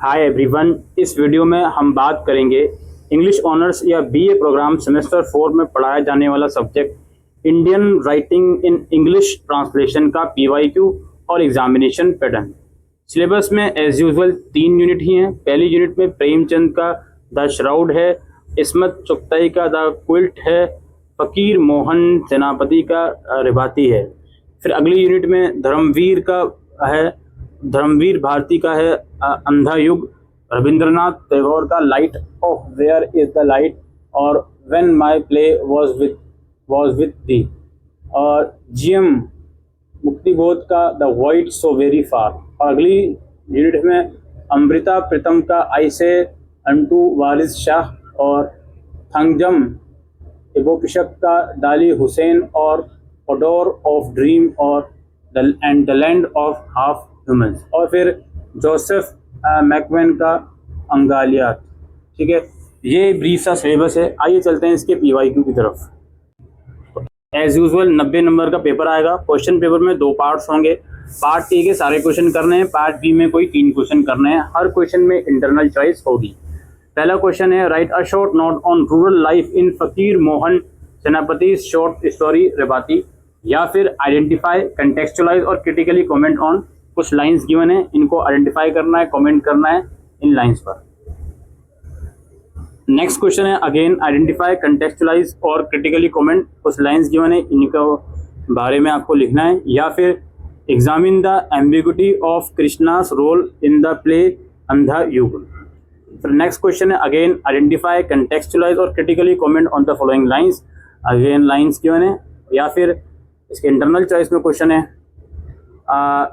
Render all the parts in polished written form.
Hi everyone, इस video में हम बात करेंगे इंग्लिश ऑनर्स या बीए प्रोग्राम सेमेस्टर 4 में पढ़ाया जाने वाला subject Indian writing in English translation का पीवाईक्यू और एग्जामिनेशन पैटर्न। सिलेबस में एज यूजुअल 3 यूनिट ही हैं। पहली यूनिट में प्रेमचंद का द श्राउड है, इस्मत चुगताई का द क्विल्ट है, फकीर मोहन सेनापति का रिबाती है। फिर अगली यूनिट में धर्मवीर का है, धर्मवीर भारती का है अंधा युग, रविंद्रनाथ टैगोर का light of where is the light और when my play was with the, और जीएम मुक्तिबोध का the void so very far. और अगली यूनिट में अमृता प्रीतम का आई से अंटू वारिस शाह और थंगजम इबोपिशक का दाली हुसैन और ओडोर ऑफ ड्रीम और the land of half humans, और फिर जोसेफ मैकवेन का अंगालियात। ठीक है, ये ब्रीफ सा सिलेबस है। आइए चलते हैं इसके पीवाईक्यू की तरफ। एज यूजुअल 90 नंबर का पेपर आएगा। क्वेश्चन पेपर में 2 पार्ट्स होंगे। पार्ट ए के सारे क्वेश्चन करने हैं, पार्ट बी में कोई 3 क्वेश्चन करने हैं। हर क्वेश्चन में इंटरनल चॉइस होगी। पहला क्वेश्चन है, right a short note on rural life in फकीर मोहन सेनापति शॉर्ट स्टोरी रिबाती, या फिर आइडेंटिफाई, कंटेक्चुअलाइज और क्रिटिकली कमेंट ऑन। कुछ लाइंस गिवन है, इनको आइडेंटिफाई करना है, कमेंट करना है इन लाइंस पर। नेक्स्ट क्वेश्चन है, अगेन आइडेंटिफाई, कंटेक्चुअलाइज और क्रिटिकली कमेंट। कुछ लाइंस गिवन है, इनके बारे में आपको लिखना है। या फिर examine the ambiguity of Krishna's role in the play Andha Yug. फिर नेक्स्ट क्वेश्चन है, अगेन आइडेंटिफाई, कंटेक्चुअलाइज और critically comment on the following lines. Again lines given है। या फिर इसके इंटरनल चॉइस में क्वेश्चन है,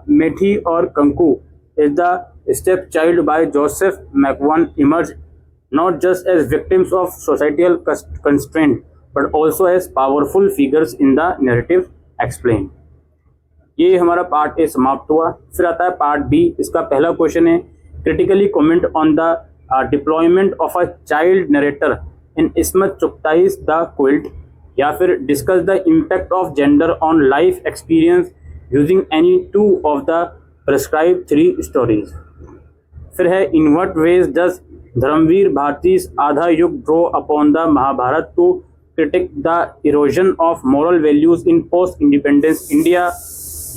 मेठी और Kanku is the step child by Joseph Macwan emerge not just as victims of societal constraint but also as powerful figures in the narrative explain. ये हमारा part A समाप्त हुआ। फिर आता है पार्ट बी। इसका पहला क्वेश्चन है, critically comment on the deployment of a child narrator in Ismat Chughtai's the quilt, या फिर discuss the impact of gender on life experience using any 2 of the prescribe 3 stories. फिर है, in what ways does Dharamvir Bharati's Aadha Yug draw upon the Mahabharata to critique the erosion of moral values in post independence India.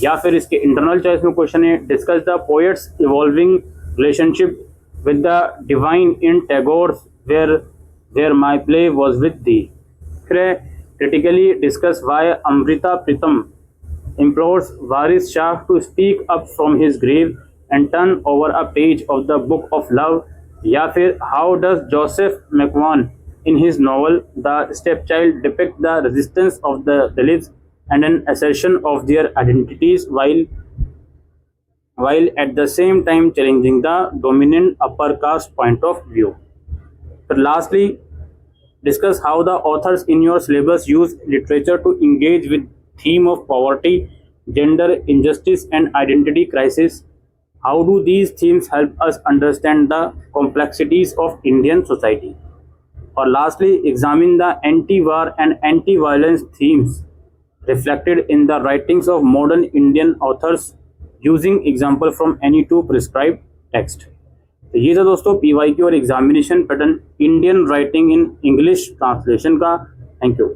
या फिर इसके internal choice में question है, discuss the poet's evolving relationship with the divine in Tagore's where my play was with thee. फिर है, critically discuss why Amrita Pritam implores Waris Shah to speak up from his grave and turn over a page of the book of love. या फिर how does Joseph McMahon in his novel The Stepchild depict the resistance of the Dalits and an assertion of their identities while at the same time challenging the dominant upper caste point of view. But lastly, discuss how the authors in your syllabus use literature to engage with theme of poverty, gender injustice and identity crisis. How do these themes help us understand the complexities of Indian society? Or lastly, examine the anti-war and anti-violence themes reflected in the writings of modern Indian authors using example from any 2 prescribed text. तो ये था दोस्तों PYQ और examination pattern Indian writing in English translation का। Thank you.